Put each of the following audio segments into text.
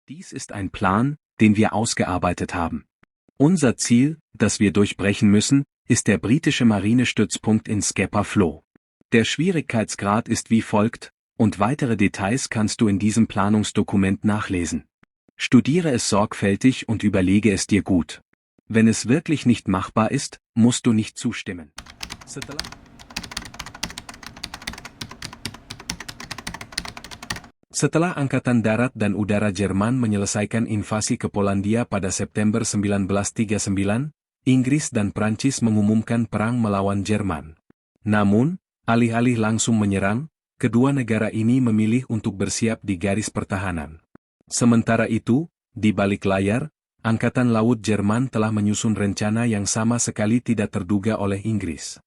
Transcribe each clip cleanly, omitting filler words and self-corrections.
Dies ist ein Plan, den wir ausgearbeitet haben. Unser Ziel, das wir durchbrechen müssen, ist der britische Marinestützpunkt in Scapa Flow. Der Schwierigkeitsgrad ist wie folgt, und weitere Details kannst du in diesem Planungsdokument nachlesen. Studiere es sorgfältig und überlege es dir gut. Wenn es wirklich nicht machbar ist, musst du nicht zustimmen. Setelah Angkatan Darat dan Udara Jerman menyelesaikan invasi ke Polandia pada September 1939, Inggris dan Prancis mengumumkan perang melawan Jerman. Namun, alih-alih langsung menyerang, kedua negara ini memilih untuk bersiap di garis pertahanan. Sementara itu, di balik layar, Angkatan Laut Jerman telah menyusun rencana yang sama sekali tidak terduga oleh Inggris.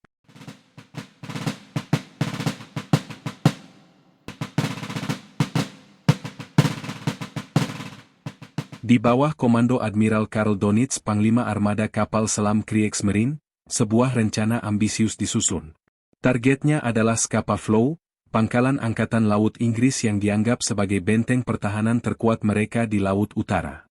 Di bawah komando Admiral Karl Donitz, Panglima Armada Kapal Selam Kriegsmarine, sebuah rencana ambisius disusun. Targetnya adalah Scapa Flow, pangkalan Angkatan Laut Inggris yang dianggap sebagai benteng pertahanan terkuat mereka di Laut Utara.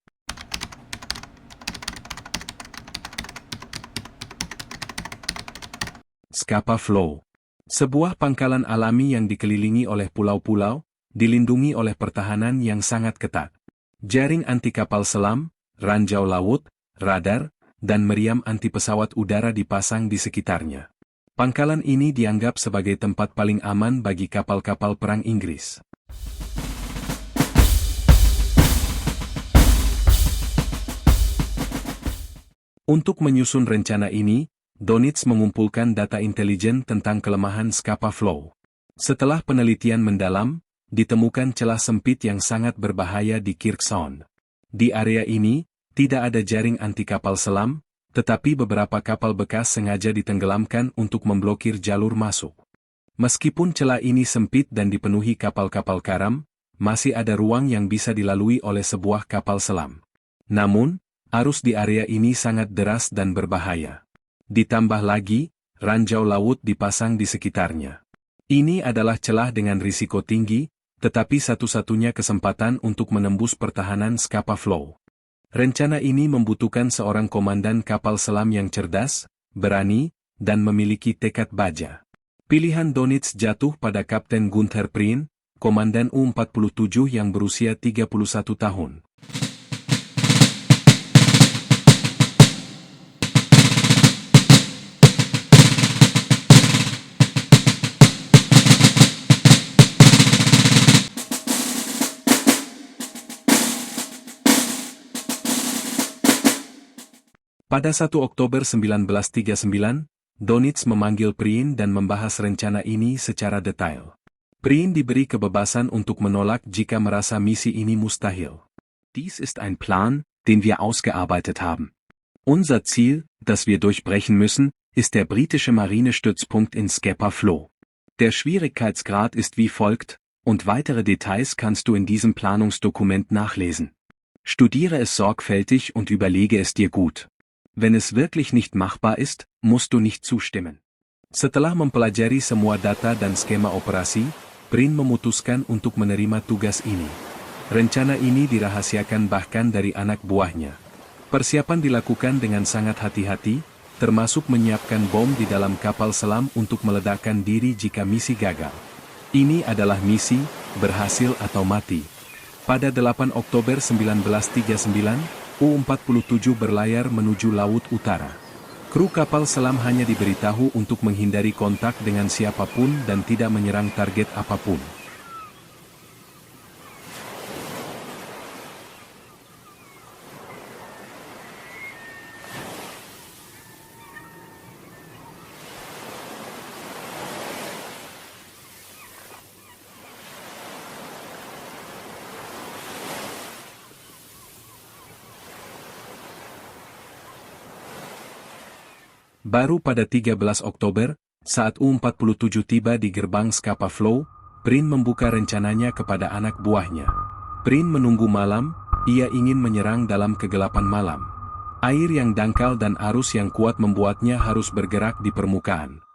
Scapa Flow, sebuah pangkalan alami yang dikelilingi oleh pulau-pulau, dilindungi oleh pertahanan yang sangat ketat. Jaring anti kapal selam, ranjau laut, radar, dan meriam anti pesawat udara dipasang di sekitarnya. Pangkalan ini dianggap sebagai tempat paling aman bagi kapal-kapal perang Inggris. Untuk menyusun rencana ini, Donitz mengumpulkan data intelijen tentang kelemahan Scapa Flow. Setelah penelitian mendalam, ditemukan celah sempit yang sangat berbahaya di Kirk Sound. Di area ini, tidak ada jaring anti kapal selam, tetapi beberapa kapal bekas sengaja ditenggelamkan untuk memblokir jalur masuk. Meskipun celah ini sempit dan dipenuhi kapal-kapal karam, masih ada ruang yang bisa dilalui oleh sebuah kapal selam. Namun, arus di area ini sangat deras dan berbahaya. Ditambah lagi, ranjau laut dipasang di sekitarnya. Ini adalah celah dengan risiko tinggi, tetapi satu-satunya kesempatan untuk menembus pertahanan Scapa Flow. Rencana ini membutuhkan seorang komandan kapal selam yang cerdas, berani, dan memiliki tekad baja. Pilihan Donitz jatuh pada Kapten Gunther Prien, komandan U-47 yang berusia 31 tahun. Pada 1 Oktober 1939, Donitz memanggil Prien dan membahas rencana ini secara detail. Prien diberi kebebasan untuk menolak jika merasa misi ini mustahil. Dies ist ein Plan, den wir ausgearbeitet haben. Unser Ziel, das wir durchbrechen müssen, ist der britische Marinestützpunkt in Scapa Flow. Der Schwierigkeitsgrad ist wie folgt, und weitere Details kannst du in diesem Planungsdokument nachlesen. Studiere es sorgfältig und überlege es dir gut. Wenn es wirklich nicht machbar ist, musst du nicht zustimmen. Setelah mempelajari semua data dan skema operasi, Prien memutuskan untuk menerima tugas ini. Rencana ini dirahasiakan bahkan dari anak buahnya. Persiapan dilakukan dengan sangat hati-hati, termasuk menyiapkan bom di dalam kapal selam untuk meledakkan diri jika misi gagal. Ini adalah misi, berhasil atau mati. Pada 8 Oktober 1939, U-47 berlayar menuju Laut Utara. Kru kapal selam hanya diberitahu untuk menghindari kontak dengan siapapun dan tidak menyerang target apapun. Baru pada 13 Oktober, saat U-47 tiba di gerbang Scapa Flow, Prien membuka rencananya kepada anak buahnya. Prien menunggu malam, ia ingin menyerang dalam kegelapan malam. Air yang dangkal dan arus yang kuat membuatnya harus bergerak di permukaan.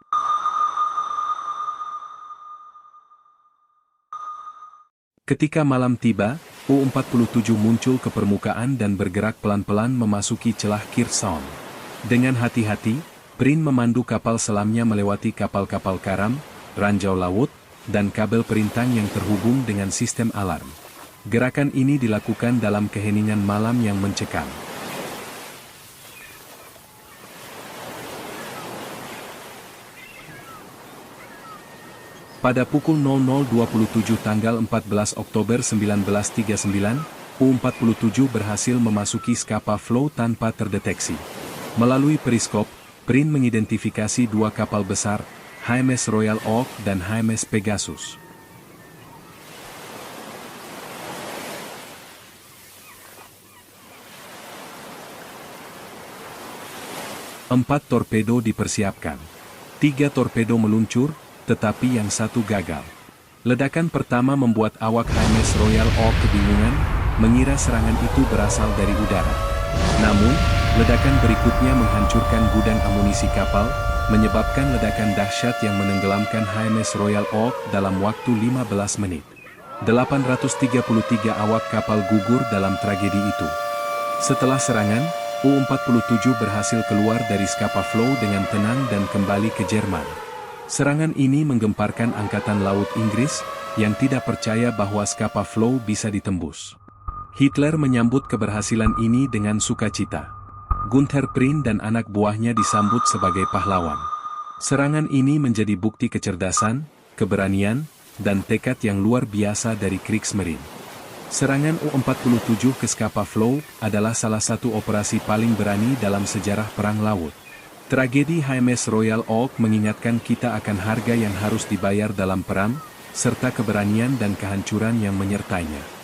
Ketika malam tiba, U-47 muncul ke permukaan dan bergerak pelan-pelan memasuki celah Kearson. Dengan hati-hati, Prin memandu kapal selamnya melewati kapal-kapal karam, ranjau laut, dan kabel perintang yang terhubung dengan sistem alarm. Gerakan ini dilakukan dalam keheningan malam yang mencekam. Pada pukul 00.27 tanggal 14 Oktober 1939, U-47 berhasil memasuki Scapa Flow tanpa terdeteksi. Melalui periskop, Prin mengidentifikasi dua kapal besar, HMS Royal Oak dan HMS Pegasus. Empat torpedo dipersiapkan. 3 torpedo meluncur, tetapi yang satu gagal. Ledakan pertama membuat awak HMS Royal Oak kebingungan, mengira serangan itu berasal dari udara. Namun, ledakan berikutnya menghancurkan gudang amunisi kapal, menyebabkan ledakan dahsyat yang menenggelamkan HMS Royal Oak dalam waktu 15 menit. 833 awak kapal gugur dalam tragedi itu. Setelah serangan, U-47 berhasil keluar dari Scapa Flow dengan tenang dan kembali ke Jerman. Serangan ini menggemparkan Angkatan Laut Inggris, yang tidak percaya bahwa Scapa Flow bisa ditembus. Hitler menyambut keberhasilan ini dengan sukacita. Gunther Prin dan anak buahnya disambut sebagai pahlawan. Serangan ini menjadi bukti kecerdasan, keberanian, dan tekad yang luar biasa dari Kriegsmarine. Serangan U-47 ke Scapa Flow adalah salah satu operasi paling berani dalam sejarah perang laut. Tragedi HMS Royal Oak mengingatkan kita akan harga yang harus dibayar dalam perang, serta keberanian dan kehancuran yang menyertainya.